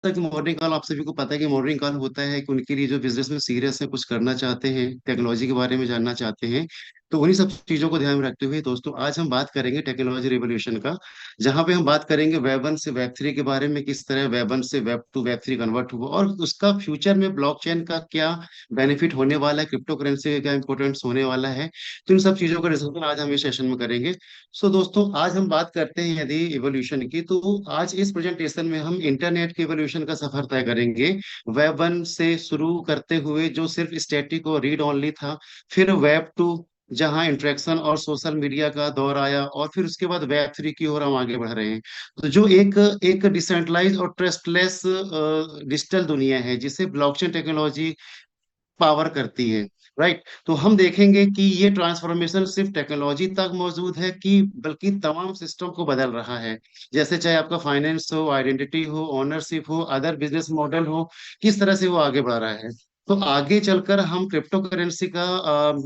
कि morning call आप सभी को पता है कि मॉर्निंग कॉल होता है कि उनके लिए जो बिजनेस में सीरियस है, कुछ करना चाहते हैं, टेक्नोलॉजी के बारे में जानना चाहते हैं। तो उन्हीं सब चीजों को ध्यान में रखते हुए दोस्तों आज हम बात करेंगे टेक्नोलॉजी रिवोल्यूशन का। जहां पे हम बात करेंगे वेब वन से वेब थ्री के बारे में, किस तरह वेब वन से web two web three convert हुआ और उसका फ्यूचर में ब्लॉकचेन का क्या बेनिफिट होने वाला है, क्रिप्टो करेंसी का क्या इंपॉर्टेंस होने वाला है। तो इन सब चीजों का डिस्कशन आज हम इस सेशन में करेंगे। सो दोस्तों आज हम बात करते हैं यदि इवोल्यूशन की, तो आज इस प्रेजेंटेशन में हम इंटरनेट के इवोल्यूशन का सफर तय करेंगे। वेब वन से शुरू करते हुए जो सिर्फ स्टैटिक और रीड ओनली था, फिर वेब टू जहां इंटरेक्शन और सोशल मीडिया का दौर आया, और फिर उसके बाद वेब थ्री की ओर हम आगे बढ़ रहे हैं। तो जो एक एक डिसेंट्रलाइज और ट्रस्टलेस डिजिटल दुनिया है जिसे ब्लॉकचेन टेक्नोलॉजी पावर करती है। राइट। तो हम देखेंगे कि ये ट्रांसफॉर्मेशन सिर्फ टेक्नोलॉजी तक मौजूद है कि बल्कि तमाम सिस्टम को बदल रहा है। जैसे चाहे आपका फाइनेंस हो, आइडेंटिटी हो, ओनरशिप हो, अदर बिजनेस मॉडल हो, किस तरह से वो आगे बढ़ रहा है। तो आगे चलकर हम क्रिप्टो करेंसी का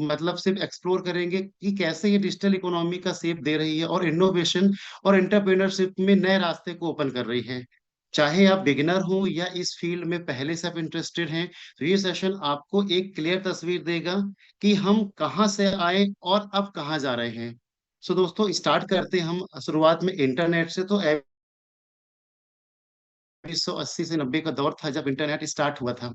मतलब सिर्फ एक्सप्लोर करेंगे कि कैसे ये डिजिटल इकोनॉमी का शेप दे रही है और इनोवेशन और एंटरप्रेन्योरशिप में नए रास्ते को ओपन कर रही है। चाहे आप बिगिनर हो या इस फील्ड में पहले से आप इंटरेस्टेड हैं, तो ये सेशन आपको एक क्लियर तस्वीर देगा कि हम कहाँ से आए और अब कहाँ जा रहे हैं। सो दोस्तों स्टार्ट करते हैं हम शुरुआत में इंटरनेट से। तो 1980 से 90 का दौर था जब इंटरनेट स्टार्ट हुआ था।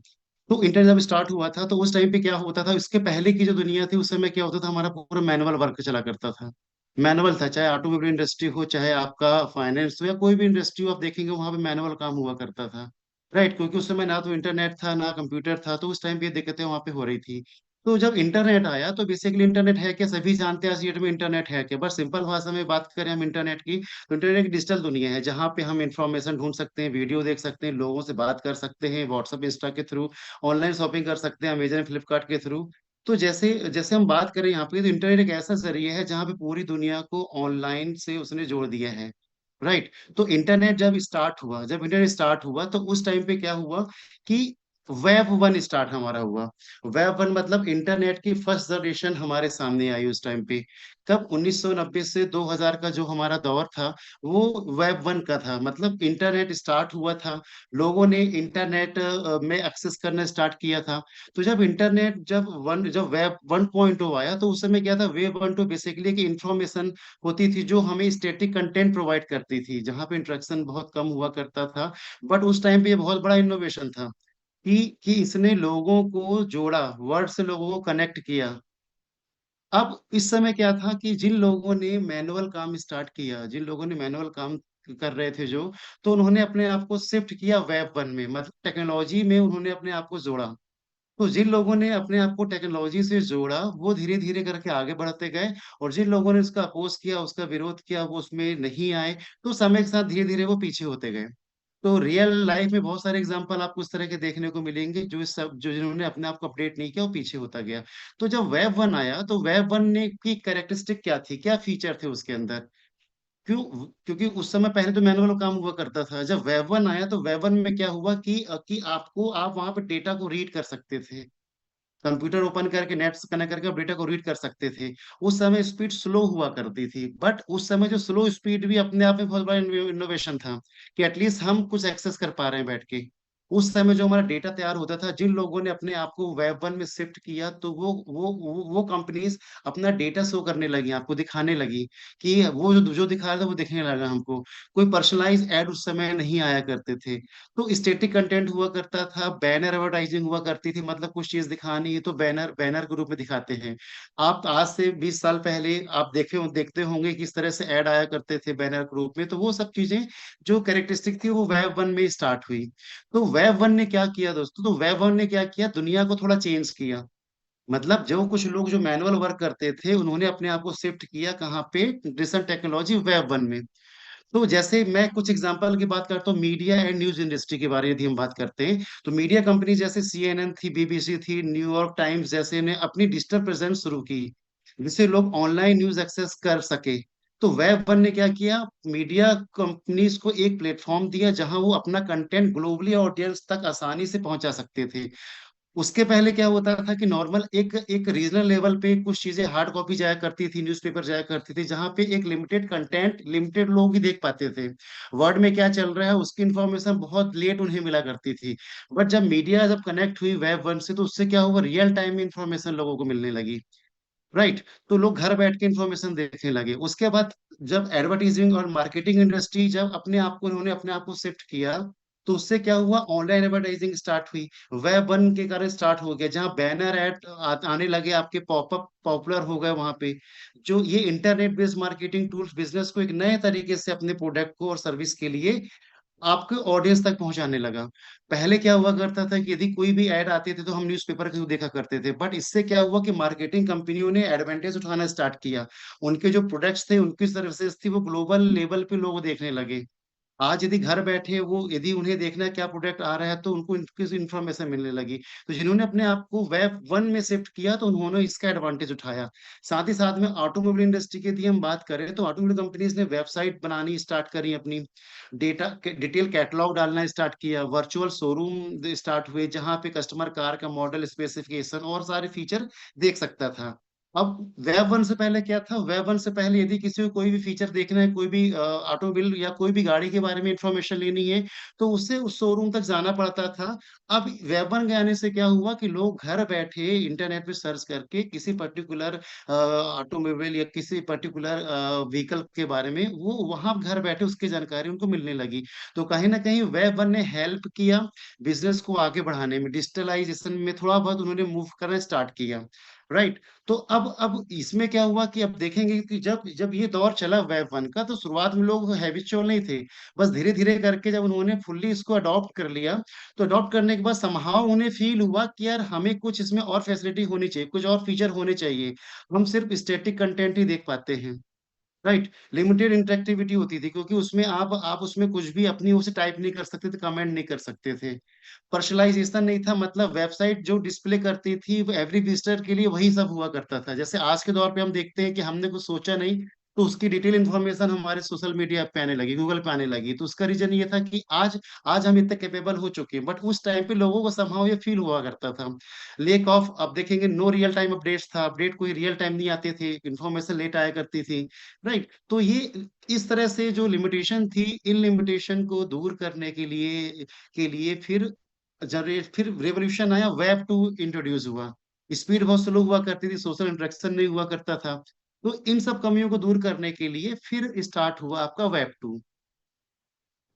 तो इंटरनेट जब स्टार्ट हुआ था तो उस टाइम पे क्या होता था, इसके पहले की जो दुनिया थी उस समय क्या होता था, हमारा पूरा मैनुअल वर्क चला करता था। मैनुअल था, चाहे ऑटोमोबाइल इंडस्ट्री हो, चाहे आपका फाइनेंस हो, या कोई भी इंडस्ट्री हो, आप देखेंगे वहां पे मैनुअल काम हुआ करता था। राइट, क्योंकि उस समय ना तो इंटरनेट था ना कंप्यूटर था, तो उस टाइम पे ये दिक्कतें वहां पे हो रही थी। तो जब इंटरनेट आया तो बेसिकली इंटरनेट है क्या, सभी जानते हैं आज की डेट में इंटरनेट है क्या। बस सिंपल भाषा में बात करें हम इंटरनेट की, तो इंटरनेट एक डिजिटल दुनिया है जहाँ पे हम इंफॉर्मेशन ढूंढ सकते हैं, वीडियो देख सकते हैं, लोगों से बात कर सकते हैं, व्हाट्सएप इंस्टा के थ्रू, ऑनलाइन शॉपिंग कर सकते हैं अमेजन फ्लिपकार्ट के थ्रू। तो जैसे जैसे हम बात करें यहाँ पे, तो इंटरनेट एक ऐसा जरिया है जहाँ पे पूरी दुनिया को ऑनलाइन से उसने जोड़ दिया है। राइट। तो जब इंटरनेट स्टार्ट हुआ तो उस टाइम पे क्या हुआ कि वेब वन स्टार्ट हमारा हुआ। वेब वन मतलब इंटरनेट की फर्स्ट जनरेशन हमारे सामने आई उस टाइम पे। कब 1990 से 2000 का जो हमारा दौर था वो वेब वन का था। मतलब इंटरनेट स्टार्ट हुआ था, लोगों ने इंटरनेट में एक्सेस करना स्टार्ट किया था। तो जब वेब 1.0 आया तो उस समय क्या था, वेब वन टू बेसिकली की इंफॉर्मेशन होती थी जो हमें स्टैटिक कंटेंट प्रोवाइड करती थी, जहाँ पे इंटरेक्शन बहुत कम हुआ करता था। बट उस टाइम पे ये बहुत बड़ा इनोवेशन था कि इसने लोगों को जोड़ा, वर्ड से लोगों को कनेक्ट किया। अब इस समय क्या था कि जिन लोगों ने मैनुअल काम कर रहे थे जो, तो उन्होंने अपने आप को शिफ्ट किया वेब वन में, मतलब टेक्नोलॉजी में उन्होंने अपने आप को जोड़ा। तो जिन लोगों ने अपने आप को टेक्नोलॉजी से जोड़ा वो धीरे धीरे करके आगे बढ़ते गए, और जिन लोगों ने उसका अपोज किया, उसका विरोध किया, वो उसमें नहीं आए, तो समय के साथ धीरे धीरे वो पीछे होते गए। तो रियल लाइफ में बहुत सारे एग्जांपल आपको इस तरह के देखने को मिलेंगे, जो जिन्होंने अपने आप को अपडेट नहीं किया वो पीछे होता गया। तो जब वेब वन आया तो वेब वन ने की कैरेक्टरिस्टिक क्या थी, क्या फीचर थे उसके अंदर। क्यों, क्योंकि उस समय पहले तो मैनुअल काम हुआ करता था। जब वेब वन आया तो वेब वन में क्या हुआ कि आप वहां पे डेटा को रीड कर सकते थे, कंप्यूटर ओपन करके नेट से कनेक्ट करके आप डेटा को रीड कर सकते थे। उस समय स्पीड स्लो हुआ करती थी, बट उस समय जो स्लो स्पीड भी अपने आप में बहुत बड़ा इनोवेशन था कि एटलीस्ट हम कुछ एक्सेस कर पा रहे हैं बैठ के। उस समय जो हमारा डेटा तैयार होता था, जिन लोगों ने अपने आप को वेब वन में शिफ्ट किया, तो वो कंपनीज अपना डेटा शो करने लगी, आपको दिखाने लगी कि वो जो दिखा रहा था वो दिखने लगा हमको। कोई पर्सनलाइज एड उस समय नहीं आया करते थे। तो स्टैटिक कंटेंट हुआ करता था, बैनर एडवर्टाइजिंग हुआ करती थी, मतलब कुछ चीज दिखानी है तो बैनर बैनर के रूप में दिखाते हैं। आप आज से 20 साल पहले आप देखते होंगे किस तरह से ऐड आया करते थे बैनर के रूप में। तो वो सब चीजें जो कैरेक्टरिस्टिक थी वो वेब वन में स्टार्ट हुई। तो वेब वन ने क्या किया दोस्तों, तो वेब वन ने क्या किया, दुनिया को थोड़ा चेंज किया। मतलब जो कुछ लोग जो मैनुअल वर्क करते थे उन्होंने अपने आप को शिफ्ट किया कहाँ पे, रिसेंट टेक्नोलॉजी वेब वन में। तो जैसे मैं कुछ एग्जांपल की बात करता हूँ, मीडिया एंड न्यूज इंडस्ट्री के बारे में यदि हम बात करते हैं, तो मीडिया कंपनी जैसे सीएनएन थी, बीबीसी थी, न्यूयॉर्क टाइम्स जैसे ने अपनी डिजिटल प्रेजेंस शुरू की, जिससे लोग ऑनलाइन न्यूज एक्सेस कर सके। तो वेब वन ने क्या किया, मीडिया कंपनीज को एक प्लेटफॉर्म दिया जहां वो अपना कंटेंट ग्लोबली ऑडियंस तक आसानी से पहुंचा सकते थे। उसके पहले क्या होता था कि नॉर्मल एक एक रीजनल लेवल पे कुछ चीजें हार्ड कॉपी जाया करती थी, न्यूज़पेपर जाया करती थी, जहां पे एक लिमिटेड कंटेंट लिमिटेड लोग ही देख पाते थे। वर्ल्ड में क्या चल रहा है उसकी इन्फॉर्मेशन बहुत लेट उन्हें मिला करती थी। बट जब मीडिया जब कनेक्ट हुई वेब वन से, तो उससे क्या हुआ, रियल टाइम में इंफॉर्मेशन लोगों को मिलने लगी। राइट। तो लोग घर बैठ के इंफॉर्मेशन देखने लगे। उसके बाद जब एडवर्टाइजिंग और मार्केटिंग इंडस्ट्री जब अपने आप को उन्होंने अपने आप को शिफ्ट किया, तो उससे क्या हुआ, ऑनलाइन एडवर्टाइजिंग स्टार्ट हुई। वेब वन के कारण स्टार्ट हो गया, जहां बैनर ऐड आने लगे, आपके पॉपअप पॉपुलर हो गए वहां पे। जो ये internet based marketing tools business को एक नए तरीके से अपने प्रोडक्ट को और सर्विस के लिए आपके ऑडियंस तक पहुंचाने लगा। पहले क्या हुआ करता था कि यदि कोई भी ऐड आते थे तो हम न्यूज़पेपर के थ्रू देखा करते थे, बट इससे क्या हुआ कि मार्केटिंग कंपनियों ने एडवांटेज उठाना स्टार्ट किया। उनके जो प्रोडक्ट्स थे, उनकी सर्विसेज थी, वो ग्लोबल लेवल पे लोग देखने लगे। आज यदि घर बैठे वो यदि उन्हें देखना है क्या प्रोडक्ट आ रहा है, तो उनको इनकी इन्फॉर्मेशन मिलने लगी। तो जिन्होंने अपने आप को वेब वन में शिफ्ट किया, तो उन्होंने इसका एडवांटेज उठाया। साथ ही साथ में ऑटोमोबाइल इंडस्ट्री की यदि हम बात करें, तो ऑटोमोबाइल कंपनीज ने वेबसाइट बनानी स्टार्ट करी अपनी, डेटा डिटेल कैटलॉग डालना स्टार्ट किया, वर्चुअल शोरूम स्टार्ट हुए, जहां पे कस्टमर कार का मॉडल स्पेसिफिकेशन और सारे फीचर देख सकता था। अब वेब वन से पहले क्या था, वेब वन से पहले यदि किसी को कोई भी फीचर देखना है, कोई भी ऑटोमोबाइल या कोई भी गाड़ी के बारे में इंफॉर्मेशन लेनी है, तो उससे उस शोरूम तक जाना पड़ता था। अब वेब वन के आने से क्या हुआ कि लोग घर बैठे इंटरनेट पे सर्च करके किसी पर्टिकुलर ऑटोमोबाइल या किसी पर्टिकुलर व्हीकल के बारे में वो वहां घर बैठे उसकी जानकारी उनको मिलने लगी। तो कहीं ना कहीं वेब वन ने हेल्प किया बिजनेस को आगे बढ़ाने में, डिजिटलाइजेशन में थोड़ा बहुत उन्होंने मूव करना स्टार्ट किया। राइट। तो अब इसमें क्या हुआ कि अब देखेंगे कि जब जब ये दौर चला वेब वन का, तो शुरुआत में लोग हैबिचुअल नहीं थे। बस धीरे धीरे करके जब उन्होंने फुल्ली इसको अडॉप्ट कर लिया, तो अडॉप्ट करने के बाद समहाउ उन्हें फील हुआ कि यार हमें कुछ इसमें और फैसिलिटी होनी चाहिए, कुछ और फीचर होने चाहिए। हम सिर्फ स्टैटिक कंटेंट ही देख पाते हैं। राइट। लिमिटेड इंटरेक्टिविटी होती थी, क्योंकि उसमें आप उसमें कुछ भी अपनी उसे टाइप नहीं कर सकते थे, कमेंट नहीं कर सकते थे। पर्सनलाइजेशन नहीं था, मतलब वेबसाइट जो डिस्प्ले करती थी वो एवरी विजिटर के लिए वही सब हुआ करता था। जैसे आज के दौर पे हम देखते हैं कि हमने कुछ सोचा नहीं, तो उसकी डिटेल इन्फॉर्मेशन हमारे सोशल मीडिया पे आने लगी, गूगल पे आने लगी। तो उसका रीजन ये था कि आज आज हम इतने कैपेबल हो चुके हैं, बट उस टाइम पे लोगों को समहाउ ये फील हुआ करता था। लेक ऑफ, अब देखेंगे, नो रियल टाइम अपडेट्स था, अपडेट कोई रियल टाइम नहीं आते थे, इन्फॉर्मेशन लेट आया करती थी। राइट। तो ये इस तरह से जो लिमिटेशन थी, इन लिमिटेशन को दूर करने के लिए फिर रेवोल्यूशन आया, वेब टू इंट्रोड्यूस हुआ। स्पीड बहुत स्लो हुआ करती थी, सोशल इंटरेक्शन नहीं हुआ करता था। तो इन सब कमियों को दूर करने के लिए फिर स्टार्ट हुआ आपका वेब टू।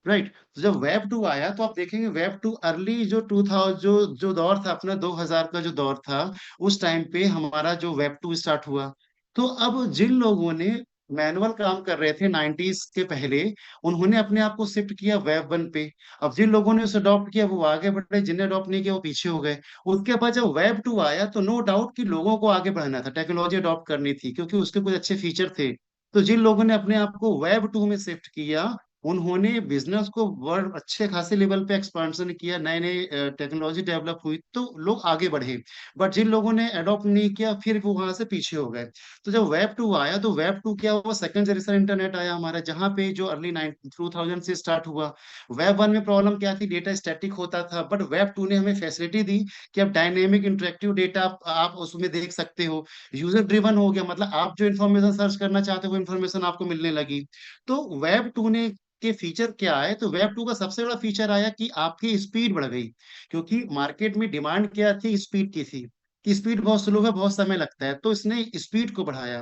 राइट। तो जब वेब टू आया, तो आप देखेंगे वेब टू अर्ली जो 2000 जो दौर था अपना 2000 का जो दौर था, उस टाइम पे हमारा जो वेब टू स्टार्ट हुआ। तो अब जिन लोगों ने मैनुअल काम कर रहे थे 90s के पहले, उन्होंने अपने आप को शिफ्ट किया वेब वन पे। अब जिन लोगों ने उसे अडॉप्ट किया वो आगे बढ़े, जिन्हें अडॉप्ट नहीं किया वो पीछे हो गए। उसके बाद जब वेब टू आया, तो नो डाउट कि लोगों को आगे बढ़ना था, टेक्नोलॉजी अडॉप्ट करनी थी, क्योंकि उसके कुछ अच्छे फीचर थे। तो जिन लोगों ने अपने आप को वेब टू में शिफ्ट किया, उन्होंने बिजनेस को वर्ल्ड अच्छे खासे लेवल पे एक्सपांशन किया, नए नए टेक्नोलॉजी डेवलप हुई, तो लोग आगे बढ़े। बट जिन लोगों ने अडॉप्ट नहीं किया, फिर वो वहां से पीछे हो गए। तो जब वेब टू आया, तो वेब टू क्या हुआ, सेकंड जनरेशन इंटरनेट आया हमारा, जहाँ पे जो अर्ली 2000 से स्टार्ट हुआ। वेब वन में प्रॉब्लम क्या थी, डेटा स्टैटिक होता था, बट वेब टू ने हमें फैसिलिटी दी कि अब डायनेमिक इंटरेक्टिव डेटा आप उसमें देख सकते हो। यूजर ड्रिवन हो गया, मतलब आप जो इन्फॉर्मेशन सर्च करना चाहते हो वो इन्फॉर्मेशन आपको मिलने लगी। तो वेब टू ने के फीचर क्या आए, तो वेब टू का सबसे बड़ा फीचर आया कि आपकी स्पीड बढ़ गई। क्योंकि मार्केट में डिमांड क्या थी, स्पीड की थी, कि स्पीड बहुत स्लो है, बहुत समय लगता है, तो इसने स्पीड को बढ़ाया।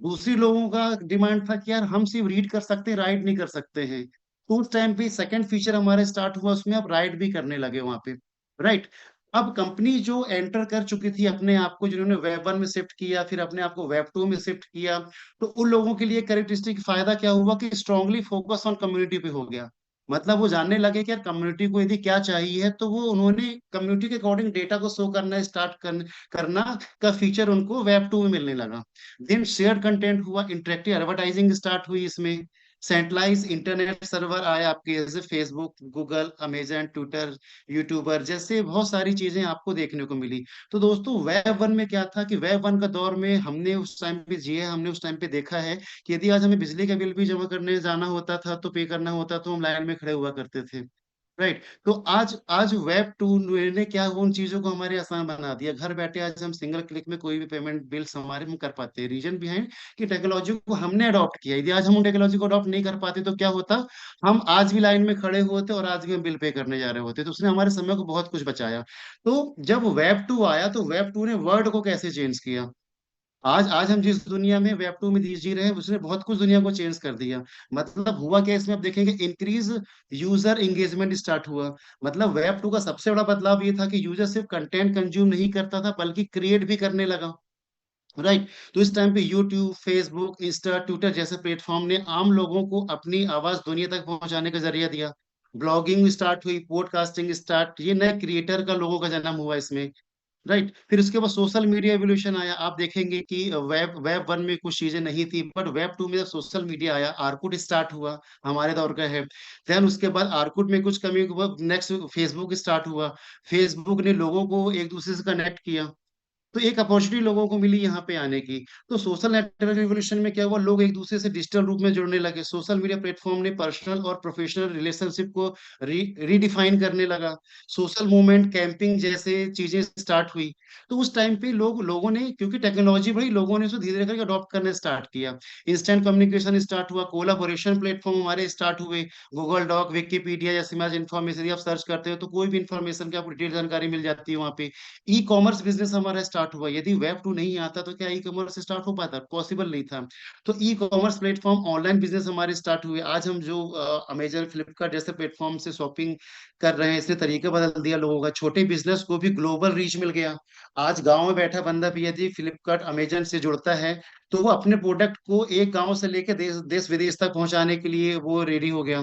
दूसरी लोगों का डिमांड था कि यार हम सिर्फ रीड कर सकते हैं, राइट नहीं कर सकते हैं। तो उस टाइम पे सेकंड फीचर हमारे स्टार्ट हुआ, उसमें आप राइट भी करने लगे वहां पे। राइट। अब कंपनी जो एंटर कर चुकी थी अपने आप को, जिन्होंने वेब वन में शिफ्ट किया, फिर अपने आप को वेब टू में शिफ्ट किया, तो उन लोगों के लिए कैरेक्टरिस्टिक फायदा क्या हुआ कि स्ट्रांगली फोकस ऑन कम्युनिटी पे हो गया। मतलब वो जानने लगे कि यार कम्युनिटी को यदि क्या चाहिए, तो वो उन्होंने कम्युनिटी के अकॉर्डिंग डेटा को शो करना करना का फीचर उनको वेब टू में मिलने लगा। देन शेयर कंटेंट हुआ, इंटरेक्टिव एडवर्टाइजिंग स्टार्ट हुई इसमें। सेंट्रलाइज इंटरनेट सर्वर आया आपके, जैसे Facebook, Google, Amazon, Twitter, YouTuber, जैसे बहुत सारी चीजें आपको देखने को मिली। तो दोस्तों वेब वन में क्या था कि वेब वन का दौर में हमने उस टाइम पे जिए, हमने उस टाइम पे देखा है कि यदि आज हमें बिजली का बिल भी जमा करने जाना होता था, तो पे करना होता, तो हम लाइन में खड़े हुआ करते थे। राइट। तो आज आज वेब टू ने क्या उन चीजों को हमारे आसान बना दिया। घर बैठे आज हम सिंगल क्लिक में कोई भी पेमेंट बिल्स हमारे हम कर पाते हैं। रीजन बिहाइंड कि टेक्नोलॉजी को हमने अडॉप्ट किया। यदि आज हम टेक्नोलॉजी को अडॉप्ट नहीं कर पाते तो क्या होता, हम आज भी लाइन में खड़े होते और आज भी हम बिल पे करने जा रहे होते। तो उसने हमारे समय को बहुत कुछ बचाया। तो जब वेब टू आया तो वेब टू ने वर्ल्ड को कैसे चेंज किया। आज आज हम जिस दुनिया में वेब टू में जी रहे हैं उसने बहुत कुछ दुनिया को चेंज कर दिया। मतलब हुआ क्या इसमें, आप देखेंगे इंक्रीज यूजर एंगेजमेंट स्टार्ट हुआ। मतलब वेब टू का सबसे बड़ा बदलाव ये था कि यूजर सिर्फ कंटेंट कंज्यूम नहीं करता था बल्कि क्रिएट भी करने लगा। राइट। तो इस टाइम पे यूट्यूब, फेसबुक, इंस्टा, ट्विटर जैसे प्लेटफॉर्म ने आम लोगों को अपनी आवाज दुनिया तक पहुंचाने का जरिया दिया। ब्लॉगिंग स्टार्ट हुई, पॉडकास्टिंग स्टार्ट, ये नए क्रिएटर का लोगों का जन्म हुआ इसमें। राइट। फिर उसके बाद सोशल मीडिया एवोल्यूशन आया। आप देखेंगे कि वेब वेब वन में कुछ चीजें नहीं थी बट वेब टू में जब सोशल मीडिया आया, आर्कुट स्टार्ट हुआ, हमारे दौर का है। देन उसके बाद आर्कुट में कुछ कमी हुआ, नेक्स्ट फेसबुक स्टार्ट हुआ। फेसबुक ने लोगों को एक दूसरे से कनेक्ट किया। तो एक अपॉर्चुनिटी लोगों को मिली यहाँ पे आने की। तो सोशल नेटवर्क रिवोल्यूशन में क्या हुआ, लोग एक दूसरे से डिजिटल रूप में जुड़ने लगे। सोशल मीडिया प्लेटफॉर्म ने पर्सनल और प्रोफेशनल रिलेशनशिप को रीडिफाइन करने लगा। सोशल मूवमेंट, कैंपिंग जैसे चीजें स्टार्ट हुई। तो उस टाइम पे लोगों ने, क्योंकि टेक्नोलॉजी बढ़ी, लोगों ने उसको धीरे धीरे करके अडॉप्ट करने स्टार्ट किया। इंस्टेंट कम्युनिकेशन स्टार्ट हुआ, कोलाबोरेशन प्लेटफॉर्म हमारे स्टार्ट हुए। गूगल डॉक, विकिपीडिया जैसे मैच इन्फॉर्मेशन आप सर्च करते हो तो कोई भी इन्फॉर्मेशन की आपको डिटेल जानकारी मिल जाती है वहाँ पे। ई कॉमर्स बिजनेस हमारा स्टार्ट हुआ। यदि वेब टू नहीं आता तो क्या ई कॉमर्स स्टार्ट हो पाता, पॉसिबल नहीं था। तो e commerce platform, online business हमारे स्टार्ट हुए। आज हम जो अमेजन, फ्लिपकार्ट जैसे प्लेटफॉर्म से शॉपिंग कर रहे हैं, इसने तरीका बदल दिया लोगों का। छोटे बिजनेस को भी ग्लोबल रीच मिल गया। आज गांव में बैठा बंदा भी यदि फ्लिपकार्ट, अमेजन से जुड़ता है तो वो अपने प्रोडक्ट को एक गांव से लेकर देश देश विदेश तक पहुंचाने के लिए वो रेडी हो गया।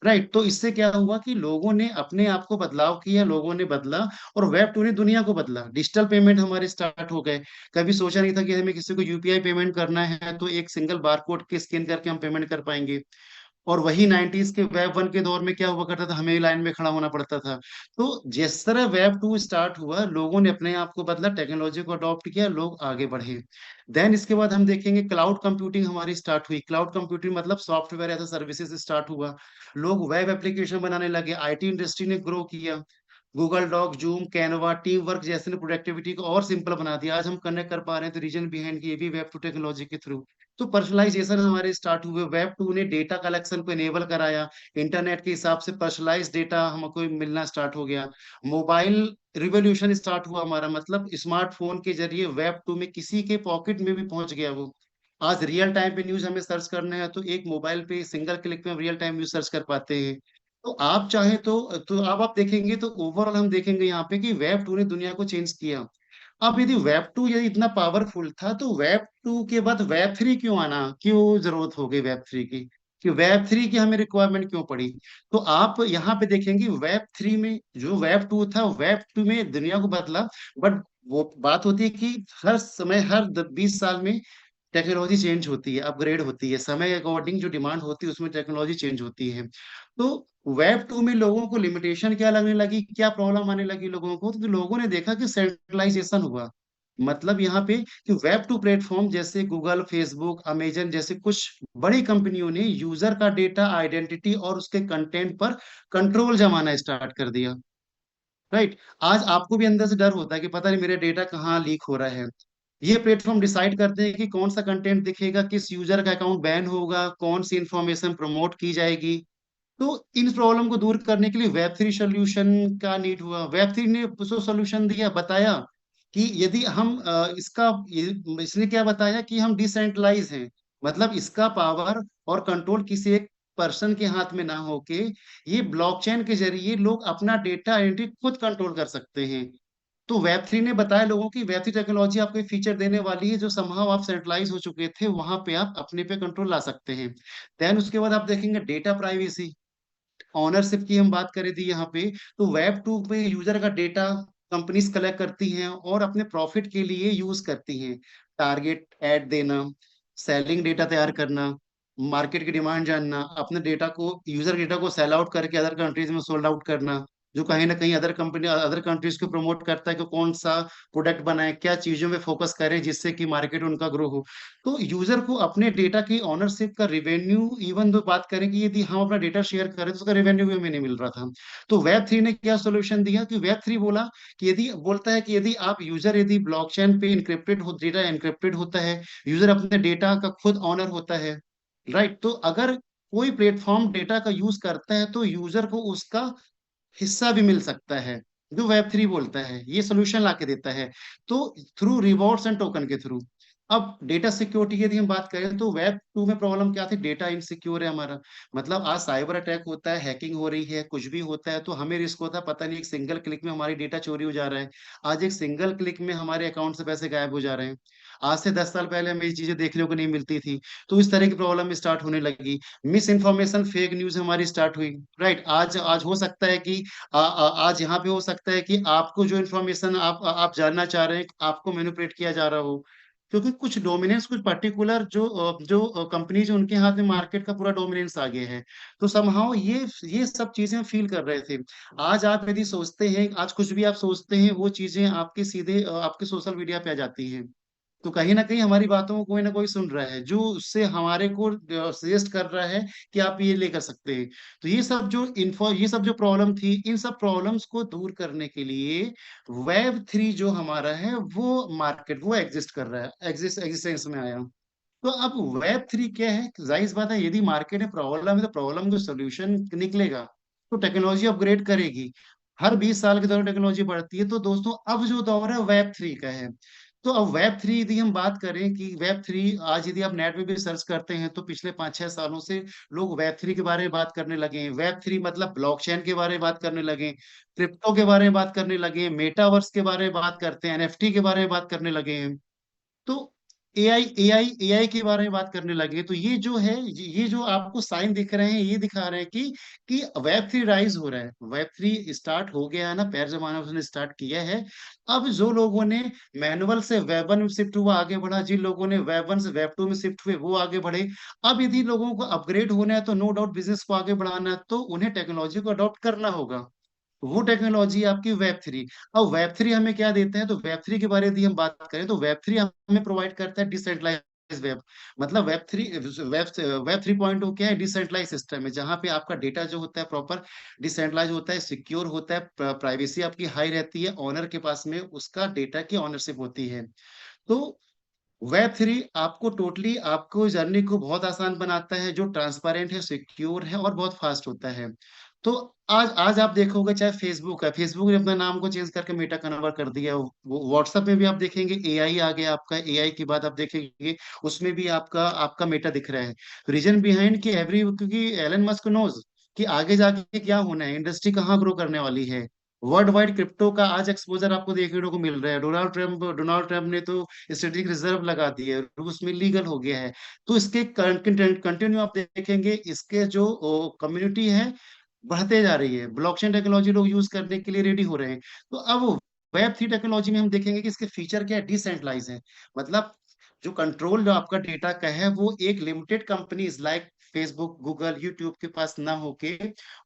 राइट। तो इससे क्या हुआ कि लोगों ने अपने आप को बदलाव किया, लोगों ने बदला। और वेब टू ने दुनिया को बदला। डिजिटल पेमेंट हमारे स्टार्ट हो गए। कभी सोचा नहीं था कि हमें किसी को यूपीआई पेमेंट करना है तो एक सिंगल बारकोड के स्कैन करके हम पेमेंट कर पाएंगे। और वही 90s के वेब वन के दौर में क्या हुआ करता था, हमें लाइन में खड़ा होना पड़ता था। तो जिस तरह वेब टू स्टार्ट हुआ, लोगों ने अपने आप को बदला, टेक्नोलॉजी को अडॉप्ट किया, लोग आगे बढ़े। देन इसके बाद हम देखेंगे क्लाउड कंप्यूटिंग हमारी स्टार्ट हुई। क्लाउड कंप्यूटिंग मतलब सॉफ्टवेयर एज सर्विसेज स्टार्ट हुआ। लोग वेब एप्लीकेशन बनाने लगे, आईटी इंडस्ट्री ने ग्रो किया। Google Doc, Zoom, Canva, team work जैसे ने प्रोडक्टिविटी को और सिंपल बना दिया। आज हम कनेक्ट कर पा रहे हैं तो रीजन बिहाइंड की ये भी वेब टू टेक्नोलॉजी के थ्रू। तो पर्सनलाइजेशन हमारे स्टार्ट हुए। वेब टू ने डेटा कलेक्शन को इनेबल कराया। इंटरनेट के हिसाब से पर्सनलाइज डेटा हमको मिलना स्टार्ट हो गया। मोबाइल रिवोल्यूशन स्टार्ट हुआ हमारा, मतलब स्मार्टफोन के जरिए वेब टू में किसी के पॉकेट में भी पहुंच गया वो। आज रियल टाइम पे न्यूज हमें सर्च करना है तो एक मोबाइल पे सिंगल क्लिक में हम रियल टाइम न्यूज सर्च कर पाते हैं। तो आप चाहे तो अब आप देखेंगे तो ओवरऑल हम देखेंगे यहाँ पे कि वेब टू ने दुनिया को चेंज किया। अब यदि वेब टू यदि इतना पावरफुल था तो वेब टू के बाद वेब थ्री क्यों आना, क्यों जरूरत हो गई वेब थ्री की, कि वेब थ्री की हमें रिक्वायरमेंट क्यों पड़ी। तो आप यहाँ पे देखेंगे वेब थ्री में जो वेब टू था, वेब टू में दुनिया को बदला। बट वो बात होती है कि हर समय, हर 20 साल में टेक्नोलॉजी चेंज होती है, अपग्रेड होती है, समय अकॉर्डिंग जो डिमांड होती है उसमें टेक्नोलॉजी चेंज होती है। तो वेब टू में लोगों को लिमिटेशन क्या लगने लगी, क्या प्रॉब्लम आने लगी लोगों को, तो लोगों ने देखा कि सेंट्रलाइजेशन हुआ। मतलब यहाँ पे कि वेब टू प्लेटफॉर्म जैसे गूगल, फेसबुक, अमेजन जैसे कुछ बड़ी कंपनियों ने यूजर का डेटा, आइडेंटिटी और उसके कंटेंट पर कंट्रोल जमाना स्टार्ट कर दिया। राइट। आज आपको भी अंदर से डर होता है कि पता नहीं मेरा डेटा कहाँ लीक हो रहा है। ये प्लेटफॉर्म डिसाइड करते हैं कि कौन सा कंटेंट दिखेगा, किस यूजर का अकाउंट बैन होगा, कौन सी इंफॉर्मेशन प्रमोट की जाएगी। तो इन प्रॉब्लम को दूर करने के लिए वेब थ्री सोल्यूशन का नीड हुआ। वेब थ्री ने उसको सोल्यूशन दिया, बताया कि यदि हम इसने क्या बताया कि हम डिसेंट्रलाइज हैं। मतलब इसका पावर और कंट्रोल किसी एक पर्सन के हाथ में ना होके ये ब्लॉकचेन के जरिए लोग अपना डेटा आइडेंटिटी खुद कंट्रोल कर सकते हैं। तो वेब थ्री ने बताया लोगों की वेब थ्री टेक्नोलॉजी आपको एक फीचर देने वाली है जो समहाउ आप सेंट्रलाइज हो चुके थे वहां पे आप अपने पे कंट्रोल ला सकते हैं। देन उसके बाद आप देखेंगे डेटा प्राइवेसी, ऑनरशिप की हम बात करें थी यहाँ पे। तो वेब टू पे यूजर का डेटा कंपनीज कलेक्ट करती हैं और अपने प्रॉफिट के लिए यूज करती हैं। टारगेट ऐड देना, सेलिंग डेटा तैयार करना, मार्केट की डिमांड जानना, अपने डेटा को, यूजर डेटा को सेल आउट करके अदर कंट्रीज में सोल्ड आउट करना। जो कहीं ना कहीं अदर कंपनी अदर कंट्रीज को प्रमोट करता है कि कौन सा प्रोडक्ट बनाए, क्या चीजों में फोकस करें जिससे कि मार्केट उनका ग्रो हो। तो यूजर को अपने डेटा की ऑनरशिप का रिवेन्यू, इवन दो बात करें कि यदि हम अपना डेटा शेयर करें तो उसका रेवेन्यू भी हमें नहीं मिल रहा था। तो वेब थ्री ने क्या सोल्यूशन दिया कि वेब थ्री बोला कि यदि बोलता है कि यदि आप यूजर यदि ब्लॉकचेन पे इनक्रिप्टेड हो, डेटा इनक्रिप्टेड होता है, यूजर अपने डेटा का खुद ऑनर होता है, राइट। तो अगर कोई प्लेटफॉर्म डेटा का यूज करता है तो यूजर को उसका हिस्सा भी मिल सकता है, जो वेब थ्री बोलता है, ये सोल्यूशन लाके देता है। तो थ्रू रिवॉर्ड्स एंड टोकन के थ्रू। अब डेटा सिक्योरिटी की यदि हम बात करें तो वेब टू में प्रॉब्लम क्या थी, डेटा इनसिक्योर है हमारा। मतलब आज साइबर अटैक होता है, हैकिंग हो रही है, कुछ भी होता है तो हमें रिस्क होता है, पता नहीं एक सिंगल क्लिक में हमारी डेटा चोरी हो जा रहा है। आज एक सिंगल क्लिक में हमारे अकाउंट से पैसे गायब हो जा रहे हैं। आज से 10 साल पहले हमें ये चीजें देखने को नहीं मिलती थी। तो इस तरह की प्रॉब्लम स्टार्ट होने लगी। मिस इन्फॉर्मेशन, फेक न्यूज हमारी स्टार्ट हुई, राइट। आज आज हो सकता है कि आज यहाँ पे हो सकता है कि आपको जो इन्फॉर्मेशन आप जानना चाह रहे हैं आपको मैनिपुलेट किया जा रहा हो, क्योंकि कुछ डोमिनेंस, कुछ पर्टिकुलर जो कंपनीज उनके हाथ में मार्केट का पूरा डोमिनेंस आ गया है। तो समहाउ ये सब चीजें हम फील कर रहे थे। आज आप यदि सोचते हैं, आज कुछ भी आप सोचते हैं वो चीजें आपके सीधे आपके सोशल मीडिया पे आ जाती हैं। तो कहीं ना कहीं हमारी बातों को कोई ना कोई सुन रहा है, जो उससे हमारे को सजेस्ट कर रहा है कि आप ये ले कर सकते हैं। तो ये सब जो प्रॉब्लम थी, इन सब प्रॉब्लम्स को दूर करने के लिए वेब थ्री जो हमारा है वो मार्केट वो एग्जिस्ट कर रहा है, एग्जिस्टेंस में आया। तो अब वेब थ्री क्या है, जाहिर सी बात है यदि मार्केट में प्रॉब्लम है तो प्रॉब्लम का सोल्यूशन निकलेगा, तो टेक्नोलॉजी अपग्रेड करेगी। हर 20 साल के दौरान टेक्नोलॉजी बढ़ती है। तो दोस्तों अब जो दौर है वेब थ्री का है। तो अब वेब थ्री यदि हम बात करें कि वेब थ्री आज यदि आप नेट में भी सर्च करते हैं तो पिछले 5-6 सालों से लोग वेब थ्री के बारे में बात करने लगे हैं। वेब थ्री मतलब ब्लॉकचेन के बारे में बात करने लगे हैं, क्रिप्टो के बारे में बात करने लगे हैं, मेटावर्स के बारे में बात करते हैं, एनएफटी के बारे में बात करने लगे हैं। तो एआई के बारे में बात करने लगे। तो ये जो है, ये जो आपको साइन दिख रहे हैं ये दिखा रहे हैं कि वेब थ्री राइज हो रहा है, वेब थ्री स्टार्ट हो गया है ना, पैर जमाना उसने स्टार्ट किया है। अब जो लोगों ने मैनुअल से वेब वन में शिफ्ट हुआ आगे बढ़ा, जिन लोगों ने वेब वन से वेब टू में शिफ्ट हुए वो आगे बढ़े। अब यदि लोगों को अपग्रेड होना है तो नो डाउट बिजनेस को आगे बढ़ाना है तो उन्हें टेक्नोलॉजी को अडॉप्ट करना होगा। वो टेक्नोलॉजी आपकी वेब थ्री। अब वेब थ्री हमें क्या देता है, तो वेब थ्री के बारे में हम बात करें तो वेब थ्री हमें प्रोवाइड करता है डिसेंट्रलाइज वेब। मतलब वेब 3.0 क्या है, डिसेंट्रलाइज सिस्टम है जहां पे आपका डेटा जो होता है प्रॉपर डिसेंट्रलाइज होता है, सिक्योर होता है, प्राइवेसी आपकी हाई रहती है, ऑनर के पास में उसका डेटा की ऑनरशिप होती है। तो वेब थ्री आपको टोटली आपको जर्नी को बहुत आसान बनाता है, जो ट्रांसपेरेंट है, सिक्योर है और बहुत फास्ट होता है। तो आज आज आप देखोगे चाहे फेसबुक है, फेसबुक ने अपना नाम को चेंज करके मेटा कन्वर्ट कर दिया। वो व्हाट्सएप में भी आप देखेंगे एआई आ गया आपका, एआई की बात आप देखेंगे उसमें भी आपका आपका मेटा दिख रहा है। रीजन बिहाइंड कि एवरी क्योंकि एलन मस्क नोज कि आगे जाके क्या होना है, इंडस्ट्री कहाँ ग्रो करने वाली है। वर्ल्ड वाइड क्रिप्टो का आज एक्सपोजर आपको देखने को मिल रहा है। डोनाल्ड ट्रंप ने तो स्ट्रेटेजिक रिजर्व लगा दिए, रूस में लीगल हो गया है। तो इसके कंटिन्यू आप देखेंगे इसके जो कम्युनिटी है बढ़ते जा रही है, ब्लॉकचेन टेक्नोलॉजी लोग यूज करने के लिए रेडी हो रहे हैं। तो अब वेब थ्री टेक्नोलॉजी में हम देखेंगे कि इसके फीचर क्या है, डिसेंट्रलाइज है। मतलब जो कंट्रोल जो आपका डेटा का है वो एक limited companies like Facebook, Google, YouTube के पास ना होके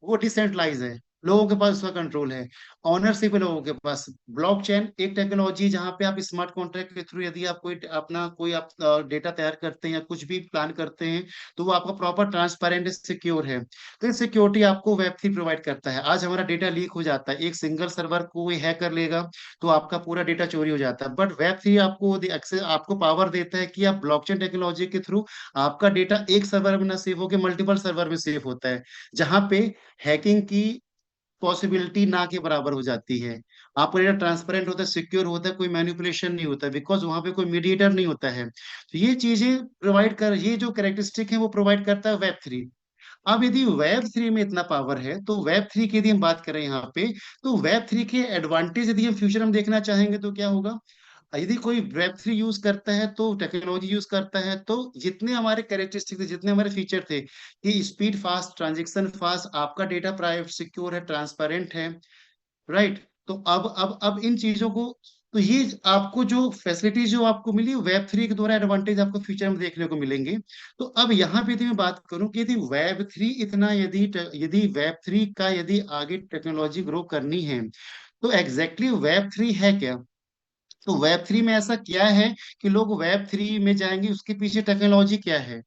वो डिसेंट्रलाइज है, लोगों के पास उसका कंट्रोल है, ऑनरशिप है लोगों के पास। ब्लॉकचेन एक टेक्नोलॉजी जहां पे आप स्मार्ट कॉन्ट्रैक्ट के थ्रू यदि आप कोई अपना कोई आप डेटा तैयार करते हैं या कुछ भी प्लान करते हैं तो वो आपका प्रॉपर ट्रांसपेरेंट सिक्योर है। तो ये सिक्योरिटी आपको वेब थ्री प्रोवाइड करता है। आज हमारा डेटा लीक हो जाता है, एक सिंगल सर्वर को कोई हैक कर लेगा तो आपका पूरा डेटा चोरी हो जाता है। बट वेब थ्री आपको एक्सेस, आपको पावर देता है कि आप ब्लॉकचेन टेक्नोलॉजी के थ्रू आपका डेटा एक सर्वर में ना सेव होकर मल्टीपल सर्वर में सेव होता है, जहां पे हैकिंग की पॉसिबिलिटी ना के बराबर हो जाती है। आपका डेटा ट्रांसपेरेंट होता है, सिक्योर होता है, कोई मैनिपुलेशन नहीं होता, बिकॉज वहां पे कोई मीडिएटर नहीं होता है। तो ये चीजें प्रोवाइड कर, ये जो कैरेक्टरिस्टिक है वो प्रोवाइड करता है वेब थ्री। अब यदि वेब थ्री में इतना पावर है तो वेब थ्री की यदि हम बात करें यहाँ पे, तो वेब थ्री के एडवांटेज यदि हम फ्यूचर में देखना चाहेंगे तो क्या होगा। यदि कोई वेब थ्री यूज करता है तो टेक्नोलॉजी यूज करता है तो जितने हमारे कैरेक्टरिस्टिक थे, जितने हमारे फीचर थे कि स्पीड फास्ट, ट्रांजेक्शन फास्ट, आपका डेटा प्राइवेट सिक्योर है, ट्रांसपेरेंट है, राइट। तो अब इन चीजों को तो ये आपको जो फैसिलिटीज जो आपको मिली वेब 3 के द्वारा एडवांटेज आपको फ्यूचर में देखने को मिलेंगे। तो अब यहाँ पे यदि मैं बात करूं कि यदि वेब 3 इतना यदि वेब 3 का यदि आगे टेक्नोलॉजी ग्रो करनी है, तो एग्जैक्टली वेब 3 है क्या? तो वेब 3 में ऐसा क्या है कि लोग वेब 3 में जाएंगे, उसके पीछे टेक्नोलॉजी क्या है?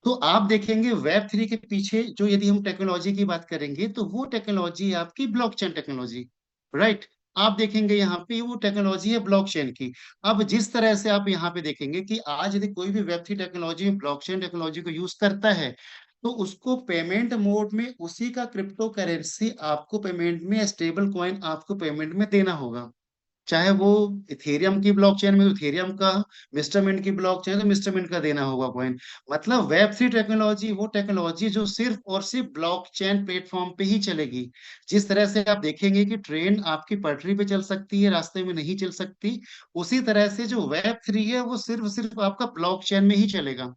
तो आप देखेंगे वेब 3 के पीछे जो यदि हम टेक्नोलॉजी की बात करेंगे तो वो टेक्नोलॉजी है आपकी ब्लॉकचेन टेक्नोलॉजी, राइट? आप देखेंगे यहाँ पे वो टेक्नोलॉजी है ब्लॉकचेन की। अब जिस तरह से आप यहाँ पे देखेंगे कि आज यदि कोई भी वेब 3 टेक्नोलॉजी में ब्लॉकचेन टेक्नोलॉजी को यूज करता है, तो उसको पेमेंट मोड में उसी का क्रिप्टो करेंसी आपको पेमेंट में, स्टेबल कॉइन आपको पेमेंट में देना होगा। चाहे वो इथेरियम की ब्लॉकचेन में इथेरियम का, मिस्टर मिंट की ब्लॉकचेन है तो मिस्टर मिंट का देना होगा कॉइन। मतलब वेब 3 टेक्नोलॉजी वो टेक्नोलॉजी जो सिर्फ और सिर्फ ब्लॉकचेन प्लेटफॉर्म पे ही चलेगी। जिस तरह से आप देखेंगे कि ट्रेन आपकी पटरी पे चल सकती है, रास्ते में नहीं चल सकती, उसी तरह से जो वेब 3 है वो सिर्फ सिर्फ आपका ब्लॉकचेन में ही चलेगा,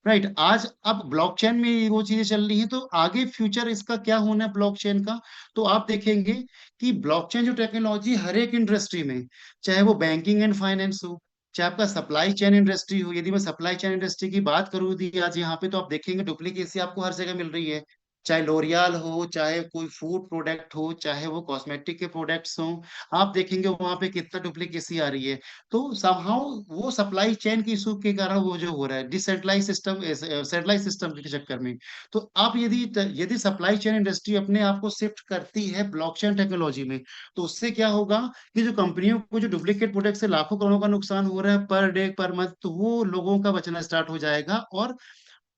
राइट? आज अब ब्लॉकचेन में वो चीजें चल रही हैं, तो आगे फ्यूचर इसका क्या होना है ब्लॉकचेन का? तो आप देखेंगे कि ब्लॉकचेन जो टेक्नोलॉजी हर एक इंडस्ट्री में, चाहे वो बैंकिंग एंड फाइनेंस हो, चाहे आपका सप्लाई चेन इंडस्ट्री हो, यदि मैं सप्लाई चेन इंडस्ट्री की बात करूँ यदि आज यहाँ पे, तो आप देखेंगे डुप्लीकेसी आपको हर जगह मिल रही है। चाहे लोरियाल हो, चाहे कोई फूड प्रोडक्ट हो, चाहे वो कॉस्मेटिक के प्रोडक्ट्स हों, आप देखेंगे वहां पे कितना डुप्लीकेसी आ रही है। तो समहाउ वो सप्लाई चेन की इशू के कारण वो जो हो रहा है डिसेंट्रलाइज सिस्टम, सेंट्रलाइज सिस्टम के चक्कर में। तो आप यदि यदि सप्लाई चेन इंडस्ट्री अपने आप को शिफ्ट करती है ब्लॉकचेन टेक्नोलॉजी में, तो उससे क्या होगा कि जो कंपनियों को जो डुप्लीकेट प्रोडक्ट से लाखों करोड़ों का नुकसान हो रहा है पर डे पर मंथ, तो वो लोगों का बचना स्टार्ट हो जाएगा,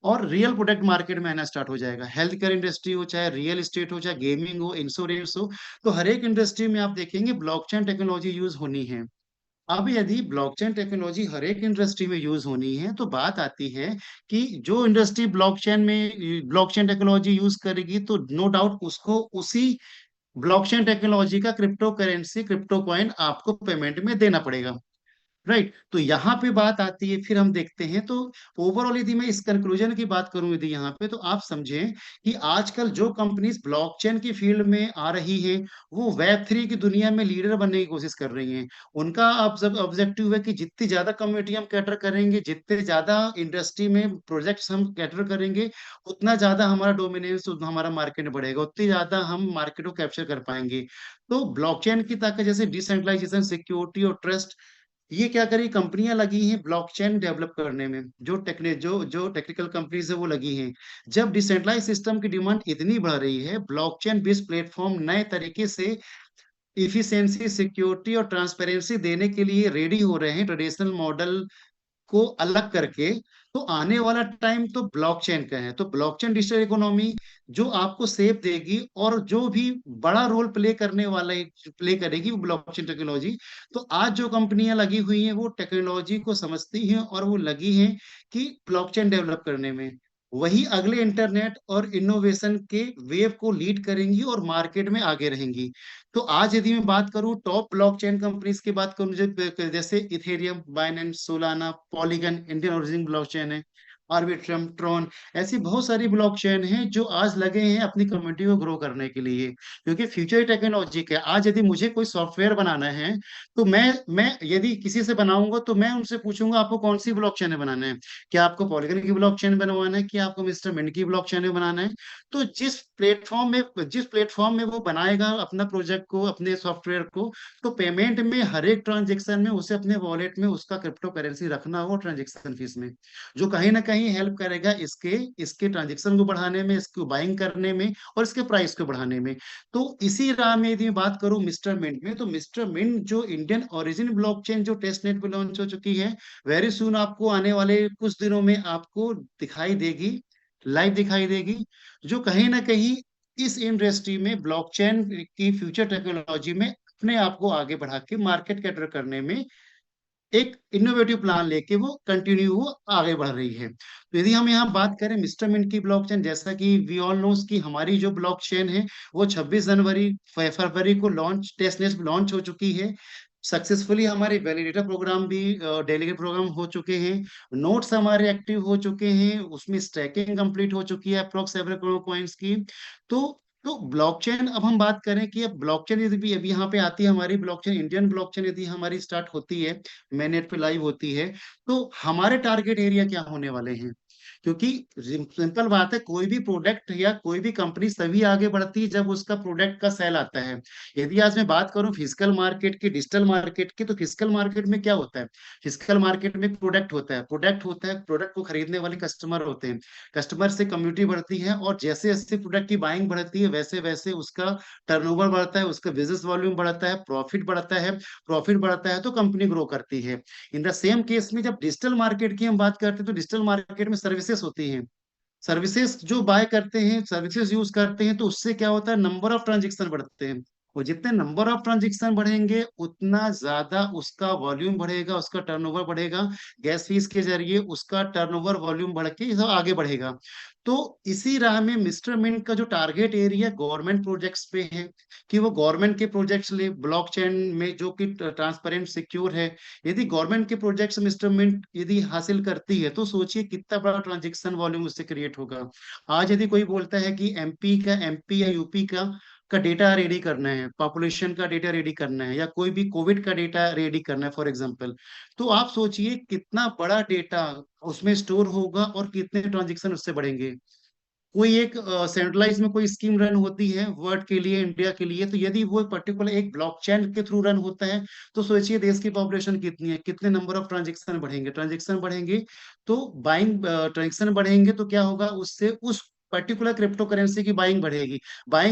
और रियल प्रोडक्ट मार्केट में आना स्टार्ट हो जाएगा। हेल्थ केयर इंडस्ट्री हो, चाहे रियल एस्टेट हो, चाहे गेमिंग हो, इंश्योरेंस हो, तो हर एक इंडस्ट्री में आप देखेंगे ब्लॉकचेन टेक्नोलॉजी यूज होनी है। अब यदि ब्लॉकचेन टेक्नोलॉजी हर एक इंडस्ट्री में यूज होनी है, तो बात आती है कि जो इंडस्ट्री ब्लॉकचेन टेक्नोलॉजी यूज करेगी, तो नो डाउट उसको उसी ब्लॉकचेन टेक्नोलॉजी का क्रिप्टो करेंसी, क्रिप्टो कॉइन आपको पेमेंट में देना पड़ेगा, राइट? तो यहाँ पे बात आती है, फिर हम देखते हैं तो ओवरऑल यदि मैं इस कंक्लूजन की बात करूं यदि यहाँ पे, तो आप समझें कि आजकल जो कंपनीज ब्लॉकचेन की फील्ड में आ रही है, वो वेब 3 की दुनिया में लीडर बनने की कोशिश कर रही हैं। उनका ऑब्जेक्टिव है कि जितनी ज्यादा कम्युनिटी हम कैटर करेंगे, जितने ज्यादा इंडस्ट्री में प्रोजेक्ट्स हम कैटर करेंगे, उतना ज्यादा हमारा डोमिनेंस, हमारा मार्केट बढ़ेगा, उतनी ज्यादा हम मार्केट को कैप्चर कर पाएंगे। तो ब्लॉकचेन की ताकत जैसे डिसेंट्रलाइजेशन, सिक्योरिटी और ट्रस्ट, ये क्या करी कंपनियां लगी हैं ब्लॉकचेन डेवलप करने में, जो टेक्निकल कंपनीज है वो लगी हैं। जब डिसेंट्रलाइज सिस्टम की डिमांड इतनी बढ़ रही है, ब्लॉकचेन बेस्ड प्लेटफॉर्म नए तरीके से इफिशियंसी, सिक्योरिटी और ट्रांसपेरेंसी देने के लिए रेडी हो रहे हैं ट्रेडिशनल मॉडल को अलग करके, तो आने वाला टाइम तो ब्लॉकचेन का है। तो ब्लॉकचेन डिजिटल इकोनॉमी जो आपको सेफ देगी, और जो भी बड़ा रोल प्ले करेगी वो ब्लॉकचेन टेक्नोलॉजी। तो आज जो कंपनियां लगी हुई हैं वो टेक्नोलॉजी को समझती हैं और वो लगी हैं कि ब्लॉकचेन डेवलप करने में, वही अगले इंटरनेट और इनोवेशन के वेव को लीड करेंगी और मार्केट में आगे रहेंगी। तो आज यदि मैं बात करूं टॉप ब्लॉकचेन कंपनीज की बात करूं, जैसे Ethereum, Binance, Solana, polygon, Indian origin blockchain है, आर्बिट्रम, ट्रॉन, ऐसी बहुत सारी ब्लॉकचेन हैं जो आज लगे हैं अपनी कम्युनिटी को ग्रो करने के लिए। क्योंकि फ्यूचर टेक्नोलॉजी के आज यदि मुझे कोई सॉफ्टवेयर बनाना है, तो मैं यदि किसी से बनाऊंगा तो मैं उनसे पूछूंगा आपको कौन सी ब्लॉकचेन में बनाना है। क्या आपको पॉलीगन की ब्लॉकचेन बनवाना है, क्या आपको मिस्टर मिंट की ब्लॉकचेन में बनाना है? तो जिस प्लेटफॉर्म में वो बनाएगा अपना प्रोजेक्ट को, अपने सॉफ्टवेयर को, तो पेमेंट में हर एक ट्रांजेक्शन में उसे अपने वॉलेट में उसका क्रिप्टो करेंसी रखना हो ट्रांजेक्शन फीस में, जो कहीं ना कहीं हेल्प करेगा इसके इसके ट्रांजेक्शन को बढ़ाने में, इसको बाइंग करने में और इसके प्राइस को बढ़ाने में। तो इसी राह में यदि मैं बात करूं मिस्टर मिंट में, तो मिस्टर मिंट जो इंडियन ओरिजिन ब्लॉकचेन जो टेस्ट नेट पे लॉन्च हो चुकी है, वेरी सुन आपको आने वाले कुछ दिनों में आपको दिखाई देगी, लाइव दिखाई देगी, जो कहीं ना कहीं इस इंडस्ट्री में ब्लॉकचेन की फ्यूचर टेक्नोलॉजी में अपने आप को आगे बढ़ा के मार्केट कैटर करने में एक इनोवेटिव प्लान लेके वो कंटिन्यू वो आगे बढ़ रही है। तो यदि हम यहाँ बात करें मिस्टर मिंट की ब्लॉकचेन, जैसा कि वी ऑल नोस कि हमारी जो ब्लॉकचेन है वो 26 जनवरी फरवरी को लॉन्च, टेस्टनेट लॉन्च हो चुकी है सक्सेसफुली। हमारे वैलिडेटर प्रोग्राम भी, डेलीगेट प्रोग्राम हो चुके हैं, नोट्स हमारे एक्टिव हो चुके हैं, उसमें स्टैकिंग कंप्लीट हो चुकी है अप्रोक्स 7 करोड़ कॉइन्स की। तो तो ब्लॉकचेन, अब हम बात करें कि अब ब्लॉकचेन यदि भी अभी यहाँ पे आती है हमारी ब्लॉकचेन, इंडियन ब्लॉकचेन यदि हमारी स्टार्ट होती है, mainnet पे लाइव होती है, तो हमारे टारगेट एरिया क्या होने वाले हैं? क्योंकि सिंपल बात है, कोई भी प्रोडक्ट या कोई भी कंपनी तभी आगे बढ़ती है जब उसका प्रोडक्ट का सेल आता है। यदि आज मैं बात करूं फिजिकल मार्केट की, डिजिटल मार्केट की, तो फिजिकल मार्केट में क्या होता है? फिजिकल मार्केट में प्रोडक्ट होता है, प्रोडक्ट को खरीदने वाले कस्टमर होते हैं, कस्टमर से कम्युनिटी बढ़ती है, और जैसे जैसे प्रोडक्ट की बाइंग बढ़ती है वैसे वैसे उसका टर्नओवर बढ़ता है, उसका बिजनेस वॉल्यूम बढ़ता है, प्रॉफिट बढ़ता है तो कंपनी ग्रो करती है। इन द सेम केस में जब डिजिटल मार्केट की हम बात करते हैं, तो डिजिटल मार्केट में सर्विसेज होती हैं, सर्विसेज जो बाय करते हैं, सर्विसेज यूज करते हैं, तो उससे क्या होता है, नंबर ऑफ ट्रांजेक्शन बढ़ते हैं, और जितने नंबर ऑफ ट्रांजेक्शन बढ़ेंगे उतना ज्यादा उसका वॉल्यूम बढ़ेगा, उसका टर्नओवर बढ़ेगा, गैस फीस के जरिए उसका टर्नओवर वॉल्यूम बढ़ के सब आगे बढ़ेगा। तो इसी राह में मिस्टर मिंट का जो टारगेट एरिया गवर्नमेंट प्रोजेक्ट्स पे है, कि वो गवर्नमेंट के प्रोजेक्ट्स ले ब्लॉकचेन में, जो कि ट्रांसपेरेंट सिक्योर है। यदि गवर्नमेंट के प्रोजेक्ट्स मिस्टर मिंट यदि हासिल करती है, तो सोचिए कितना बड़ा ट्रांजेक्शन वॉल्यूम उससे क्रिएट होगा। आज यदि कोई बोलता है कि एमपी या यूपी का डेटा रेडी करना है, पॉपुलेशन का डेटा रेडी करना है, या कोई भी कोविड का डेटा रेडी करना है फॉर एग्जांपल, तो आप सोचिए कितना बड़ा डेटा उसमें स्टोर होगा और कितने ट्रांजेक्शन उससे बढ़ेंगे। कोई एक सेंट्रलाइज में कोई स्कीम रन होती है वर्ल्ड के लिए, इंडिया के लिए, तो यदि वो पर्टिकुलर एक ब्लॉकचेन के थ्रू रन होता है, तो सोचिए देश की पॉपुलेशन कितनी है, कितने नंबर ऑफ ट्रांजेक्शन बढ़ेंगे, तो बाइंग ट्रांजेक्शन बढ़ेंगे तो क्या होगा, उससे उस पर्टिकुलर क्रिप्टो करेंसी की बाइंग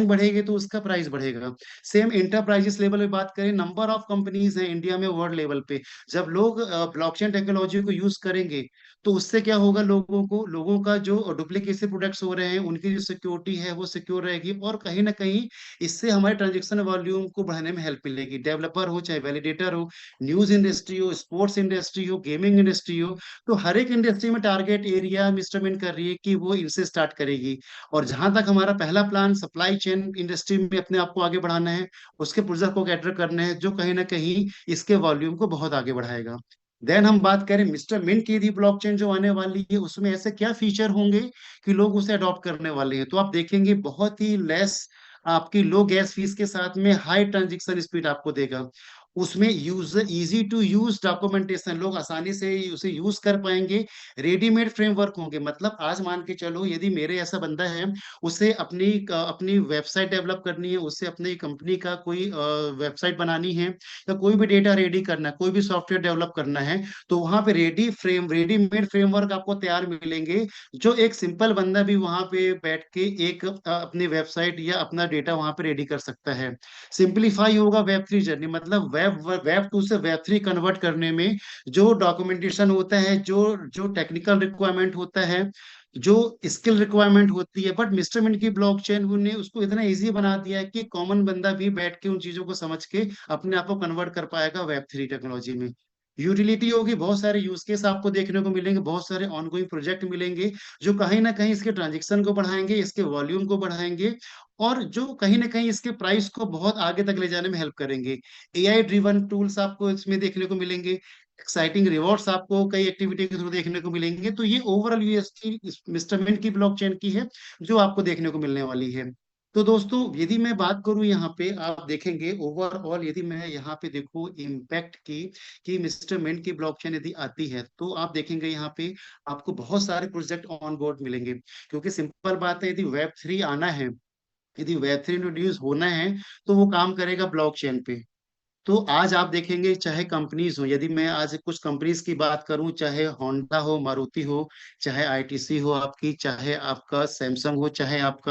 बढ़ेगी तो उसका प्राइस बढ़ेगा। सेम इंटरप्राइजेस लेवल पे बात करें, नंबर ऑफ कंपनीज हैं इंडिया में, वर्ल्ड लेवल पे, जब लोग ब्लॉकचेन टेक्नोलॉजी को यूज करेंगे, तो उससे क्या होगा, लोगों का जो डुप्लीकेसी प्रोडक्ट्स हो रहे हैं उनकी जो सिक्योरिटी है वो सिक्योर रहेगी, और कहीं ना कहीं इससे हमारे ट्रांजेक्शन वॉल्यूम को बढ़ाने में हेल्प मिलेगी। डेवलपर हो चाहे वैलिडेटर हो, न्यूज इंडस्ट्री हो, स्पोर्ट्स इंडस्ट्री हो, गेमिंग इंडस्ट्री हो, तो हर एक इंडस्ट्री में टारगेट एरिया मिस्टरमेंट कर रही है कि वो इनसे स्टार्ट करेगी। और जहां तक हमारा पहला प्लान सप्लाई चेन इंडस्ट्री में अपने आप को आगे बढ़ाना है, उसके प्रोजेक्ट को कैटर करना है, जो कहीं ना कहीं इसके वॉल्यूम को बहुत आगे बढ़ाएगा। देन हम बात करें मिस्टर मिंट की यदि ब्लॉकचेन जो आने वाली है, उसमें ऐसे क्या फीचर होंगे कि लोग उसे अडॉप्ट करने वाले हैं, तो आप देखेंगे बहुत ही लेस, आपकी लो गैस फीस के साथ में हाई ट्रांजेक्शन स्पीड आपको देगा। उसमें user easy to use documentation, लोग आसानी से उसे यूज कर पाएंगे। रेडीमेड फ्रेमवर्क होंगे, मतलब आज मान के चलो यदि मेरे ऐसा बंदा है, उसे अपनी वेबसाइट डेवलप करनी है, उसे अपनी कंपनी का कोई वेबसाइट बनानी है, या कोई भी डेटा रेडी करना है, कोई भी सॉफ्टवेयर डेवलप करना है, तो वहां पे रेडीमेड फ्रेमवर्क आपको तैयार मिलेंगे, जो एक सिंपल बंदा भी वहां पे बैठ के एक अपनी वेबसाइट या अपना डेटा वहां पे रेडी कर सकता है। सिंपलीफाई होगा वेब 3 जर्नी, मतलब वेब 2 से वेब 3 कन्वर्ट करने में जो डॉक्यूमेंटेशन होता है, जो जो टेक्निकल रिक्वायरमेंट होता है, जो स्किल रिक्वायरमेंट होती है, बट मिस्टर मिंट की ब्लॉकचेन ने उसको इतना इजी बना दिया है कि कॉमन बंदा भी बैठ के उन चीजों को समझ के अपने आप को कन्वर्ट कर पाएगा वेब 3 टेक्नोलॉजी में। यूटिलिटी होगी, बहुत सारे यूज केस आपको देखने को मिलेंगे, बहुत सारे ऑनगोइंग प्रोजेक्ट मिलेंगे, जो कहीं ना कहीं इसके ट्रांजेक्शन को बढ़ाएंगे, इसके वॉल्यूम को बढ़ाएंगे, और जो कहीं ना कहीं इसके प्राइस को बहुत आगे तक ले जाने में हेल्प करेंगे। एआई ड्रिवन टूल्स आपको इसमें देखने को मिलेंगे, एक्साइटिंग रिवॉर्ड्स आपको कई एक्टिविटी के थ्रू देखने को मिलेंगे। तो ये ओवरऑल यूएसटी मिस्टर मिंट की ब्लॉकचेन की है, जो आपको देखने को मिलने वाली है। तो दोस्तों यदि मैं बात करूं यहाँ पे, आप देखेंगे ओवरऑल, यदि मैं यहाँ पे देखूं इम्पैक्ट की, कि मिस्टर मिंट की ब्लॉकचेन यदि आती है, तो आप देखेंगे यहाँ पे आपको बहुत सारे प्रोजेक्ट ऑन बोर्ड मिलेंगे। क्योंकि सिंपल बात है, यदि वेब 3 इंट्रोड्यूस होना है, तो वो काम करेगा ब्लॉकचेन पे। तो आज आप देखेंगे चाहे कंपनीज हो, यदि मैं आज कुछ कंपनीज की बात करूं, चाहे होंडा हो, मारुति हो, चाहे आईटीसी हो आपकी, चाहे आपका सैमसंग हो, चाहे आपका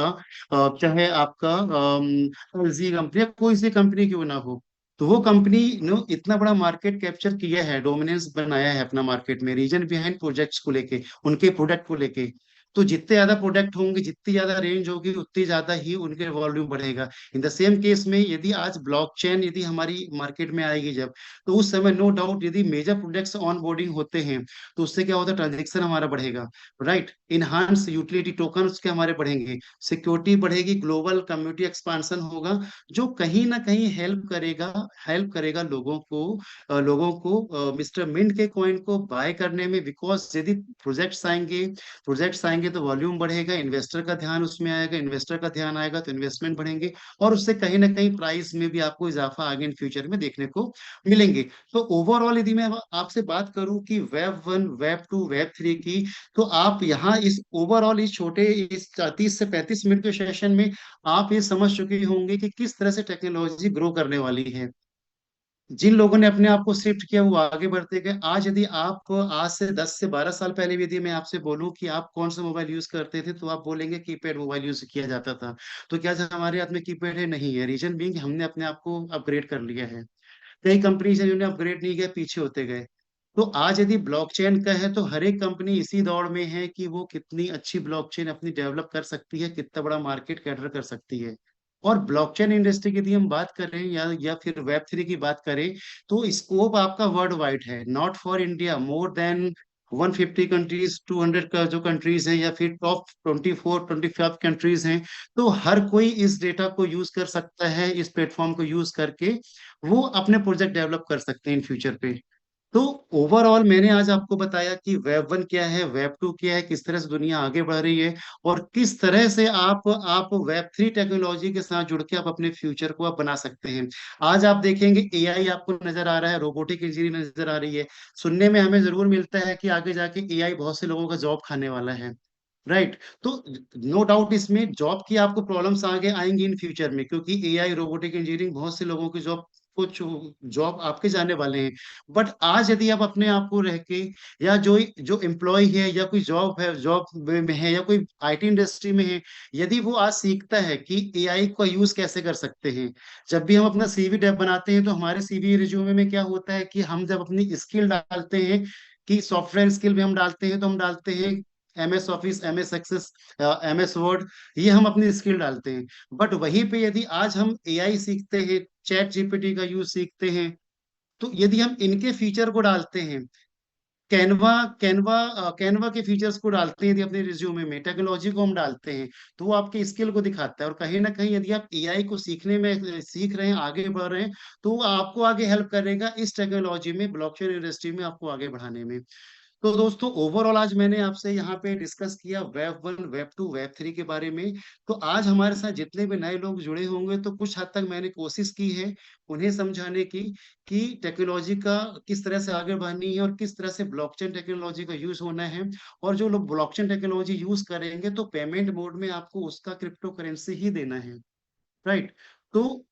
एलजी कंपनी, कोई सी कंपनी क्यों ना हो, तो वो कंपनी ने इतना बड़ा मार्केट कैप्चर किया है, डोमिनेंस बनाया है अपना मार्केट में, रीजन बिहाइंड प्रोजेक्ट्स को लेके, उनके प्रोडक्ट को लेके। तो जितने ज्यादा प्रोडक्ट होंगे, जितनी ज्यादा रेंज होगी, उतनी ज्यादा ही उनके वॉल्यूम बढ़ेगा। इन द सेम केस में यदि आज ब्लॉकचेन यदि हमारी मार्केट में आएगी जब, तो उस समय नो डाउट यदि मेजर प्रोडक्ट्स ऑन बोर्डिंग होते हैं, तो उससे क्या होता है, ट्रांजेक्शन हमारा बढ़ेगा, राइट। इनहांस यूटिलिटी टोकन्स के हमारे बढ़ेंगे, सिक्योरिटी बढ़ेगी, ग्लोबल कम्युनिटी एक्सपांशन होगा, जो कहीं ना कहीं हेल्प करेगा लोगों को मिस्टर मिंट के कॉइन को बाय करने में। बिकॉज यदि प्रोजेक्ट्स आएंगे बढ़ाएंगे तो वॉल्यूम बढ़ेगा, इन्वेस्टर का ध्यान उसमें आएगा, इन्वेस्टर का ध्यान आएगा तो इन्वेस्टमेंट बढ़ेंगे, और उससे कहीं ना कहीं प्राइस में भी आपको इजाफा आगे इन फ्यूचर में देखने को मिलेंगे। तो ओवरऑल यदि मैं आपसे बात करूं कि वेब 1, वेब 2, वेब 3 की, तो आप यहाँ इस ओवरऑल इस छोटे इस 30 से 35 मिनट के सेशन में आप ये समझ चुके होंगे कि किस तरह से टेक्नोलॉजी ग्रो करने वाली है। जिन लोगों ने अपने आप को शिफ्ट किया वो आगे बढ़ते गए। आज यदि आप आज से 10 से 12 साल पहले भी यदि मैं आपसे बोलूं कि आप कौन सा मोबाइल यूज करते थे, तो आप बोलेंगे कीपैड मोबाइल यूज किया जाता था। तो क्या हमारे हाथ में कीपैड है? नहीं है। रीजन बीइंग हमने अपने आप को अपग्रेड कर लिया है। कई कंपनीज है जिन्होंने अपग्रेड नहीं किया, पीछे होते गए। तो आज यदि ब्लॉकचेन का है तो हर एक कंपनी इसी दौड़ में है कि वो कितनी अच्छी ब्लॉकचेन अपनी डेवलप कर सकती है, कितना बड़ा मार्केट कैटर कर सकती है। और ब्लॉकचेन इंडस्ट्री की यदि हम बात करें या फिर वेब 3 की बात करें, तो स्कोप आपका वर्ल्ड वाइड है, not for India. More than 150 countries, 200 का जो कंट्रीज हैं, या फिर टॉप 24 25 कंट्रीज हैं। तो हर कोई इस डेटा को यूज कर सकता है, इस प्लेटफॉर्म को यूज करके वो अपने प्रोजेक्ट डेवलप कर सकते हैं इन फ्यूचर पे। तो ओवरऑल मैंने आज आपको बताया कि वेब 1 क्या है, वेब 2 क्या है, किस तरह से दुनिया आगे बढ़ रही है, और किस तरह से आप वेब 3 टेक्नोलॉजी के साथ जुड़ के आप अपने फ्यूचर को आप बना सकते हैं। आज आप देखेंगे एआई आपको नजर आ रहा है, रोबोटिक इंजीनियरिंग नजर आ रही है। सुनने में हमें जरूर मिलता है कि आगे जाके एआई बहुत से लोगों का जॉब खाने वाला है। राइट। तो नो डाउट इसमें जॉब की आपको प्रॉब्लम्स आगे आएंगी इन फ्यूचर में, क्योंकि एआई रोबोटिक इंजीनियरिंग बहुत से लोगों की जॉब, कुछ जॉब आपके जाने वाले हैं। बट आज यदि आप अपने आप को रह के, या जो जो एम्प्लॉय है या कोई जॉब है, जॉब में है, या कोई आईटी इंडस्ट्री में है, यदि वो आज सीखता है कि एआई का यूज कैसे कर सकते हैं। जब भी हम अपना सीवी डेव बनाते हैं तो हमारे सीवी रिज्यूमे में क्या होता है कि हम जब अपनी स्किल डालते हैं, कि सॉफ्टवेयर स्किल भी हम डालते हैं, तो हम डालते हैं MS Office, MS Access, MS Word, ये हम अपनी स्किल डालते हैं। बट वहीं पे यदि आज हम एआई सीखते हैं, ChatGPT का यूज सीखते हैं, तो यदि हम इनके फीचर को डालते हैं, कैनवा कैनवा कैनवा के फीचर्स को डालते हैं, यदि अपने रिज्यूमे में टेक्नोलॉजी को हम डालते हैं, तो वो आपके स्किल को दिखाता है। और कहीं ना कहीं यदि आप एआई को सीखने में सीख रहे हैं, आगे बढ़ रहे हैं, तो वो आपको आगे हेल्प करेगा इस टेक्नोलॉजी में, ब्लॉकचेन इंडस्ट्री में आपको आगे बढ़ाने में। तो दोस्तों ओवरऑल आज मैंने आपसे यहाँ पे डिस्कस किया वेब 1, वेब 2, वेब 3 के बारे में। तो आज हमारे साथ जितने भी नए लोग जुड़े होंगे, तो कुछ हद तक मैंने कोशिश की है उन्हें समझाने की कि टेक्नोलॉजी का किस तरह से आगे बढ़नी है, और किस तरह से ब्लॉकचेन टेक्नोलॉजी का यूज होना है। और जो लोग ब्लॉकचेन टेक्नोलॉजी यूज करेंगे तो पेमेंट मोड में आपको उसका क्रिप्टो करेंसी ही देना है। राइट। तो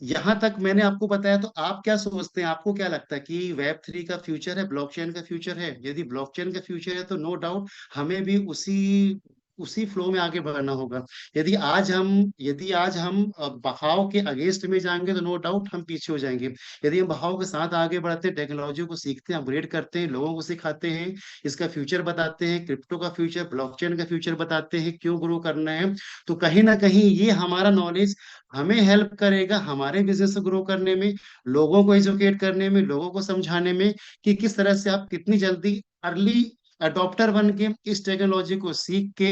यहां तक मैंने आपको बताया, तो आप क्या सोचते हैं, आपको क्या लगता है कि वेब 3 का फ्यूचर है, ब्लॉकचेन का फ्यूचर है? यदि ब्लॉकचेन का फ्यूचर है तो नो डाउट हमें भी उसी उसी फ्लो में आगे बढ़ना होगा। यदि आज हम बहाव के अगेंस्ट में जाएंगे तो नो डाउट हम पीछे हो जाएंगे। यदि हम बहाव के साथ आगे बढ़ते हैं, टेक्नोलॉजी को सीखते हैं, अपग्रेड करते हैं, लोगों को सिखाते हैं, इसका फ्यूचर बताते हैं, क्रिप्टो का फ्यूचर, ब्लॉकचेन का फ्यूचर बताते हैं, क्यों ग्रो करना है, तो कहीं ना कहीं ये हमारा नॉलेज हमें हेल्प करेगा हमारे बिजनेस को ग्रो करने में, लोगों को एजुकेट करने में, लोगों को समझाने में, कि किस तरह से आप कितनी जल्दी अर्ली अडॉप्टर बन के इस टेक्नोलॉजी को सीख के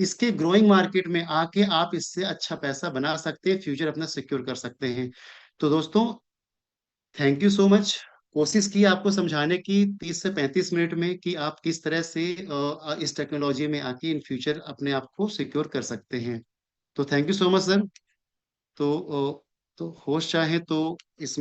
इसके ग्रोइंग मार्केट में आके आप इससे अच्छा पैसा बना सकते हैं, फ्यूचर अपना सिक्योर कर सकते हैं। तो दोस्तों, थैंक यू सो मच। कोशिश की आपको समझाने की 30 से 35 मिनट में कि आप किस तरह से इस टेक्नोलॉजी में आके इन फ्यूचर अपने आप को सिक्योर कर सकते हैं। तो thank you so much sir. तो होस्ट चाहे तो इस